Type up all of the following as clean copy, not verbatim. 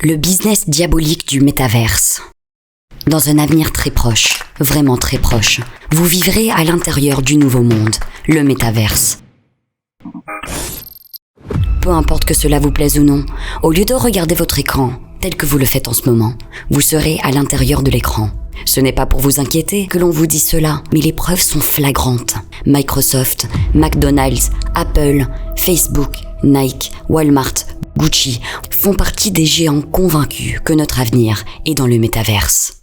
Le business diabolique du métaverse. Dans un avenir très proche, vraiment très proche, vous vivrez à l'intérieur du nouveau monde, le métaverse. Peu importe que cela vous plaise ou non, au lieu de regarder votre écran, tel que vous le faites en ce moment, vous serez à l'intérieur de l'écran. Ce n'est pas pour vous inquiéter que l'on vous dit cela, mais les preuves sont flagrantes. Microsoft, McDonald's, Apple, Facebook, Nike, Walmart, Gucci font partie des géants convaincus que notre avenir est dans le métaverse.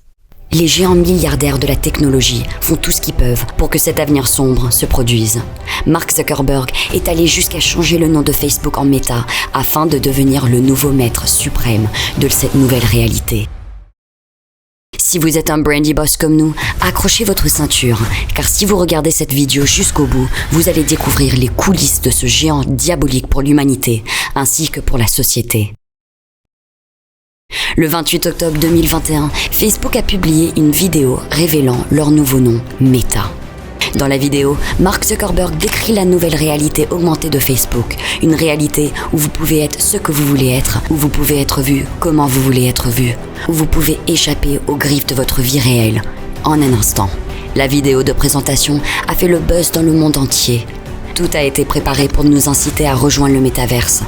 Les géants milliardaires de la technologie font tout ce qu'ils peuvent pour que cet avenir sombre se produise. Mark Zuckerberg est allé jusqu'à changer le nom de Facebook en Meta afin de devenir le nouveau maître suprême de cette nouvelle réalité. Si vous êtes un brandy boss comme nous, accrochez votre ceinture, car si vous regardez cette vidéo jusqu'au bout, vous allez découvrir les coulisses de ce géant diabolique pour l'humanité, ainsi que pour la société. Le 28 octobre 2021, Facebook a publié une vidéo révélant leur nouveau nom, Meta. Dans la vidéo, Mark Zuckerberg décrit la nouvelle réalité augmentée de Facebook, une réalité où vous pouvez être ce que vous voulez être, où vous pouvez être vu comment vous voulez être vu, où vous pouvez échapper aux griffes de votre vie réelle, en un instant. La vidéo de présentation a fait le buzz dans le monde entier. Tout a été préparé pour nous inciter à rejoindre le métaverse.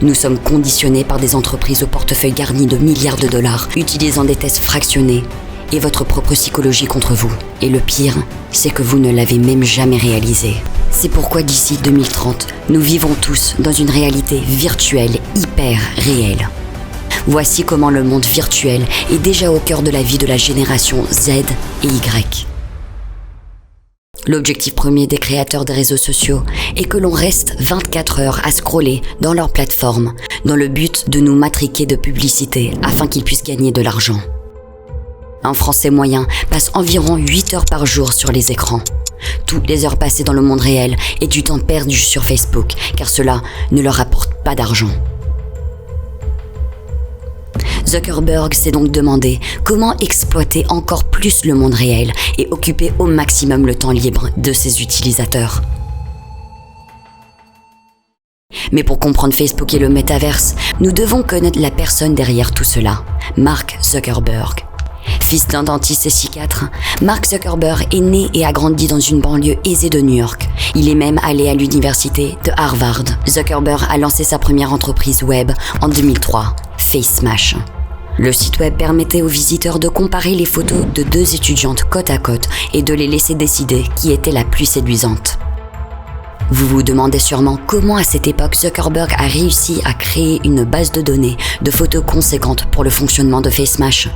Nous sommes conditionnés par des entreprises au portefeuille garni de milliards de dollars, utilisant des tests fractionnés et votre propre psychologie contre vous. Et le pire, c'est que vous ne l'avez même jamais réalisé. C'est pourquoi d'ici 2030, nous vivons tous dans une réalité virtuelle hyper réelle. Voici comment le monde virtuel est déjà au cœur de la vie de la génération Z et Y. L'objectif premier des créateurs des réseaux sociaux est que l'on reste 24 heures à scroller dans leur plateforme dans le but de nous matraquer de publicité afin qu'ils puissent gagner de l'argent. Un Français moyen passe environ 8 heures par jour sur les écrans. Toutes les heures passées dans le monde réel est du temps perdu sur Facebook, car cela ne leur apporte pas d'argent. Zuckerberg s'est donc demandé comment exploiter encore plus le monde réel et occuper au maximum le temps libre de ses utilisateurs. Mais pour comprendre Facebook et le métaverse, nous devons connaître la personne derrière tout cela, Mark Zuckerberg. Fils d'un dentiste et psychiatre, Mark Zuckerberg est né et a grandi dans une banlieue aisée de New York. Il est même allé à l'université de Harvard. Zuckerberg a lancé sa première entreprise web en 2003, FaceMash. Le site web permettait aux visiteurs de comparer les photos de deux étudiantes côte à côte et de les laisser décider qui était la plus séduisante. Vous vous demandez sûrement comment à cette époque Zuckerberg a réussi à créer une base de données de photos conséquente pour le fonctionnement de FaceMash.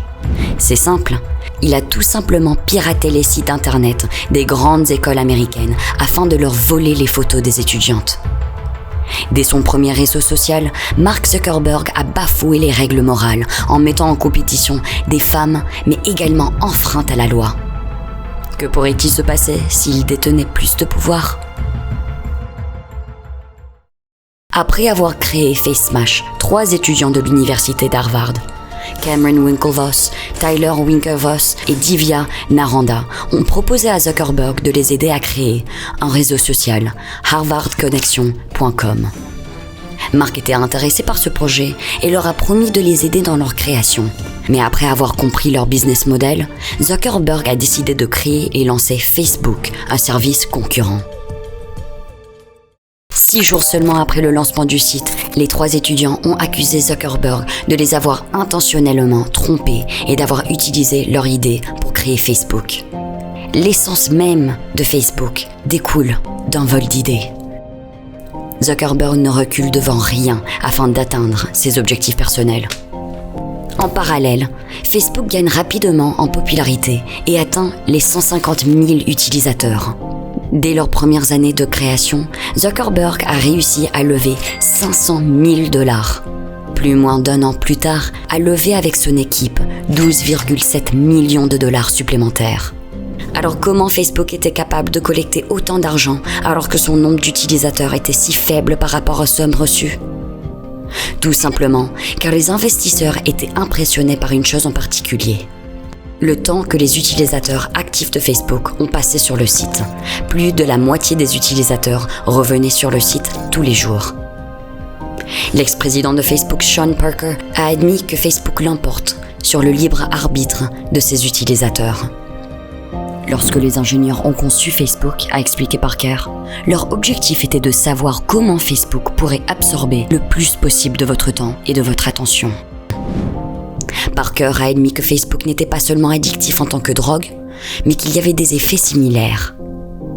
C'est simple, il a tout simplement piraté les sites internet des grandes écoles américaines afin de leur voler les photos des étudiantes. Dès son premier réseau social, Mark Zuckerberg a bafoué les règles morales en mettant en compétition des femmes mais également enfreintes à la loi. Que pourrait-il se passer s'il détenait plus de pouvoir ? Après avoir créé FaceMash, 3 étudiants de l'université d'Harvard, Cameron Winklevoss, Tyler Winklevoss et Divya Naranda, ont proposé à Zuckerberg de les aider à créer un réseau social, harvardconnection.com. Mark était intéressé par ce projet et leur a promis de les aider dans leur création. Mais après avoir compris leur business model, Zuckerberg a décidé de créer et lancer Facebook, un service concurrent. 6 jours seulement après le lancement du site, les 3 étudiants ont accusé Zuckerberg de les avoir intentionnellement trompés et d'avoir utilisé leur idée pour créer Facebook. L'essence même de Facebook découle d'un vol d'idées. Zuckerberg ne recule devant rien afin d'atteindre ses objectifs personnels. En parallèle, Facebook gagne rapidement en popularité et atteint les 150 000 utilisateurs. Dès leurs premières années de création, Zuckerberg a réussi à lever 500 000 $. Plus moins d'1 an plus tard, a levé avec son équipe 12,7 millions de dollars supplémentaires. Alors comment Facebook était capable de collecter autant d'argent alors que son nombre d'utilisateurs était si faible par rapport aux sommes reçues ? Tout simplement car les investisseurs étaient impressionnés par une chose en particulier. Le temps que les utilisateurs actifs de Facebook ont passé sur le site. Plus de la moitié des utilisateurs revenaient sur le site tous les jours. L'ex-président de Facebook, Sean Parker, a admis que Facebook l'emporte sur le libre arbitre de ses utilisateurs. Lorsque les ingénieurs ont conçu Facebook, a expliqué Parker, leur objectif était de savoir comment Facebook pourrait absorber le plus possible de votre temps et de votre attention. Parker a admis que Facebook n'était pas seulement addictif en tant que drogue, mais qu'il y avait des effets similaires.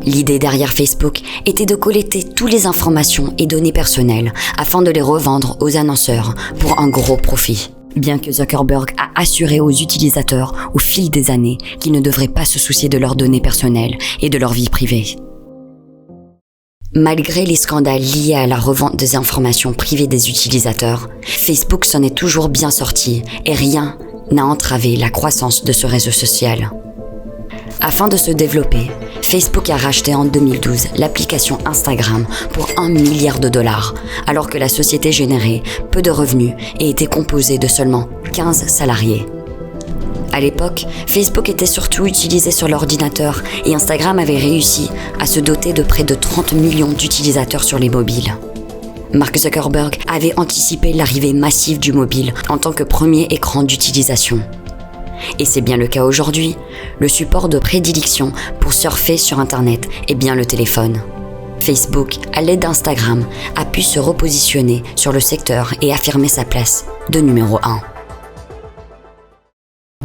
L'idée derrière Facebook était de collecter toutes les informations et données personnelles afin de les revendre aux annonceurs pour un gros profit. Bien que Zuckerberg a assuré aux utilisateurs au fil des années qu'ils ne devraient pas se soucier de leurs données personnelles et de leur vie privée. Malgré les scandales liés à la revente des informations privées des utilisateurs, Facebook s'en est toujours bien sorti et rien n'a entravé la croissance de ce réseau social. Afin de se développer, Facebook a racheté en 2012 l'application Instagram pour $1 milliard, alors que la société générait peu de revenus et était composée de seulement 15 salariés. À l'époque, Facebook était surtout utilisé sur l'ordinateur et Instagram avait réussi à se doter de près de 30 millions d'utilisateurs sur les mobiles. Mark Zuckerberg avait anticipé l'arrivée massive du mobile en tant que premier écran d'utilisation. Et c'est bien le cas aujourd'hui, le support de prédilection pour surfer sur Internet est bien le téléphone. Facebook, à l'aide d'Instagram, a pu se repositionner sur le secteur et affirmer sa place de numéro 1.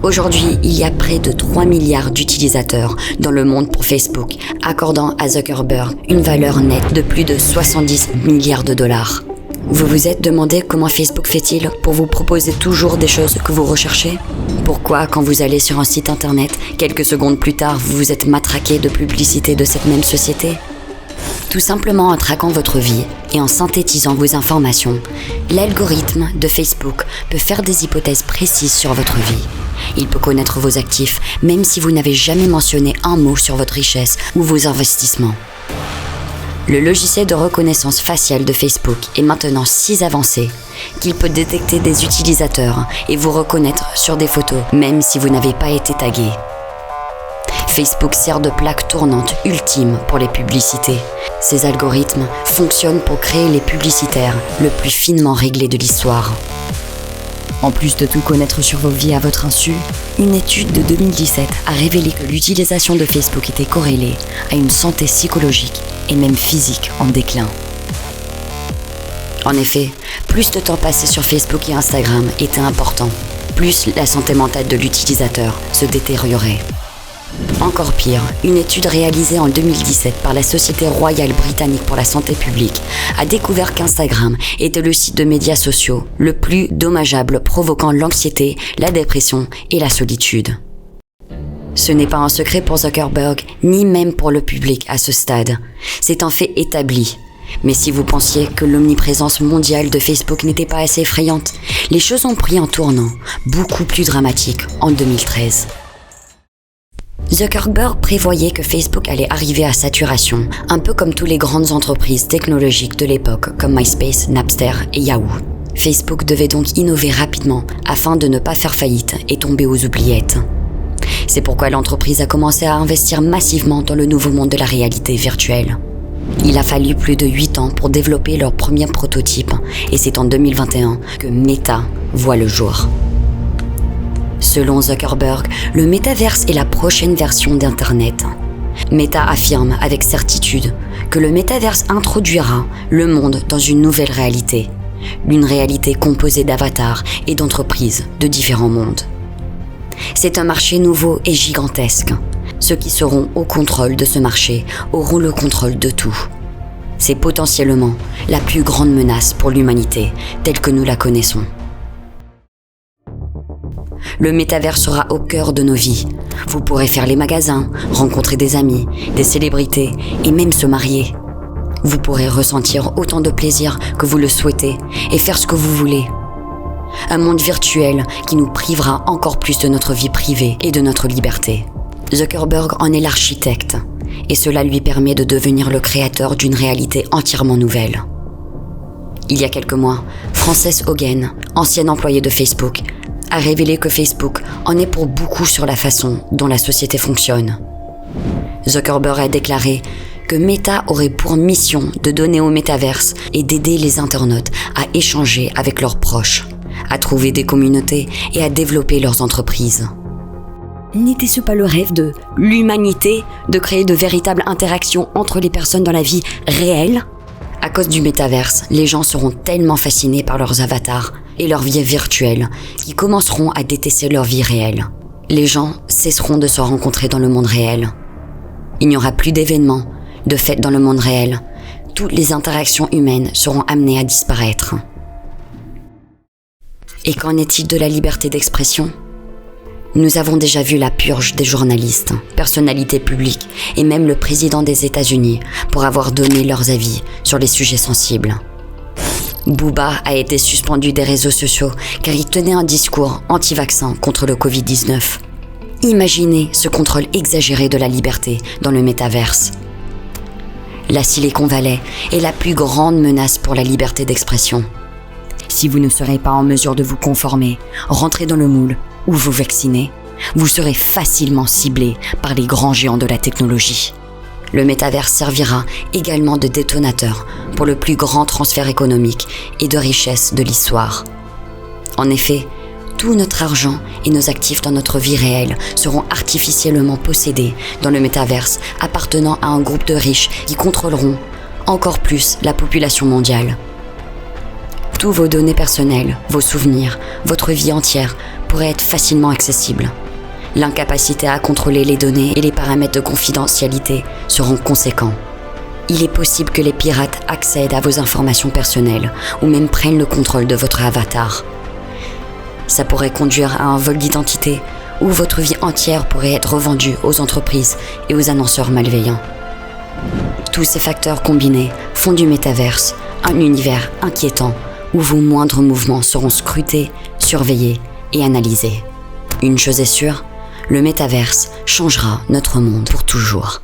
Aujourd'hui, il y a près de 3 milliards d'utilisateurs dans le monde pour Facebook, accordant à Zuckerberg une valeur nette de plus de 70 milliards de dollars. Vous vous êtes demandé comment Facebook fait-il pour vous proposer toujours des choses que vous recherchez ? Pourquoi, quand vous allez sur un site internet, quelques secondes plus tard, vous vous êtes matraqué de publicité de cette même société ? Tout simplement en traquant votre vie et en synthétisant vos informations, l'algorithme de Facebook peut faire des hypothèses précises sur votre vie. Il peut connaître vos actifs, même si vous n'avez jamais mentionné un mot sur votre richesse ou vos investissements. Le logiciel de reconnaissance faciale de Facebook est maintenant si avancé qu'il peut détecter des utilisateurs et vous reconnaître sur des photos, même si vous n'avez pas été tagué. Facebook sert de plaque tournante ultime pour les publicités. Ces algorithmes fonctionnent pour créer les publicitaires le plus finement réglés de l'histoire. En plus de tout connaître sur vos vies à votre insu, une étude de 2017 a révélé que l'utilisation de Facebook était corrélée à une santé psychologique et même physique en déclin. En effet, plus de temps passé sur Facebook et Instagram était important, plus la santé mentale de l'utilisateur se détériorait. Encore pire, une étude réalisée en 2017 par la Société royale britannique pour la santé publique a découvert qu'Instagram était le site de médias sociaux le plus dommageable, provoquant l'anxiété, la dépression et la solitude. Ce n'est pas un secret pour Zuckerberg, ni même pour le public à ce stade. C'est un fait établi. Mais si vous pensiez que l'omniprésence mondiale de Facebook n'était pas assez effrayante, les choses ont pris un tournant beaucoup plus dramatique en 2013. Zuckerberg prévoyait que Facebook allait arriver à saturation, un peu comme toutes les grandes entreprises technologiques de l'époque comme MySpace, Napster et Yahoo. Facebook devait donc innover rapidement afin de ne pas faire faillite et tomber aux oubliettes. C'est pourquoi l'entreprise a commencé à investir massivement dans le nouveau monde de la réalité virtuelle. Il a fallu plus de 8 ans pour développer leur premier prototype et c'est en 2021 que Meta voit le jour. Selon Zuckerberg, le métaverse est la prochaine version d'Internet. Meta affirme avec certitude que le métaverse introduira le monde dans une nouvelle réalité, une réalité composée d'avatars et d'entreprises de différents mondes. C'est un marché nouveau et gigantesque. Ceux qui seront au contrôle de ce marché auront le contrôle de tout. C'est potentiellement la plus grande menace pour l'humanité telle que nous la connaissons. Le métavers sera au cœur de nos vies. Vous pourrez faire les magasins, rencontrer des amis, des célébrités et même se marier. Vous pourrez ressentir autant de plaisir que vous le souhaitez et faire ce que vous voulez. Un monde virtuel qui nous privera encore plus de notre vie privée et de notre liberté. Zuckerberg en est l'architecte et cela lui permet de devenir le créateur d'une réalité entièrement nouvelle. Il y a quelques mois, Frances Haugen, ancienne employée de Facebook, a révélé que Facebook en est pour beaucoup sur la façon dont la société fonctionne. Zuckerberg a déclaré que Meta aurait pour mission de donner au métaverse et d'aider les internautes à échanger avec leurs proches, à trouver des communautés et à développer leurs entreprises. N'était-ce pas le rêve de l'humanité de créer de véritables interactions entre les personnes dans la vie réelle ? À cause du métaverse, les gens seront tellement fascinés par leurs avatars et leur vie virtuelle qu'ils commenceront à détester leur vie réelle. Les gens cesseront de se rencontrer dans le monde réel. Il n'y aura plus d'événements, de fêtes dans le monde réel. Toutes les interactions humaines seront amenées à disparaître. Et qu'en est-il de la liberté d'expression ? Nous avons déjà vu la purge des journalistes, personnalités publiques et même le président des États-Unis pour avoir donné leurs avis sur les sujets sensibles. Booba a été suspendu des réseaux sociaux car il tenait un discours anti-vaccin contre le Covid-19. Imaginez ce contrôle exagéré de la liberté dans le métaverse. La Silicon Valley est la plus grande menace pour la liberté d'expression. Si vous ne serez pas en mesure de vous conformer, rentrer dans le moule ou vous vacciner, vous serez facilement ciblé par les grands géants de la technologie. Le métaverse servira également de détonateur pour le plus grand transfert économique et de richesse de l'histoire. En effet, tout notre argent et nos actifs dans notre vie réelle seront artificiellement possédés dans le métaverse appartenant à un groupe de riches qui contrôleront encore plus la population mondiale. Tous vos données personnelles, vos souvenirs, votre vie entière pourraient être facilement accessibles. L'incapacité à contrôler les données et les paramètres de confidentialité seront conséquents. Il est possible que les pirates accèdent à vos informations personnelles ou même prennent le contrôle de votre avatar. Ça pourrait conduire à un vol d'identité ou votre vie entière pourrait être revendue aux entreprises et aux annonceurs malveillants. Tous ces facteurs combinés font du métaverse un univers inquiétant où vos moindres mouvements seront scrutés, surveillés et analysés. Une chose est sûre, le métaverse changera notre monde pour toujours.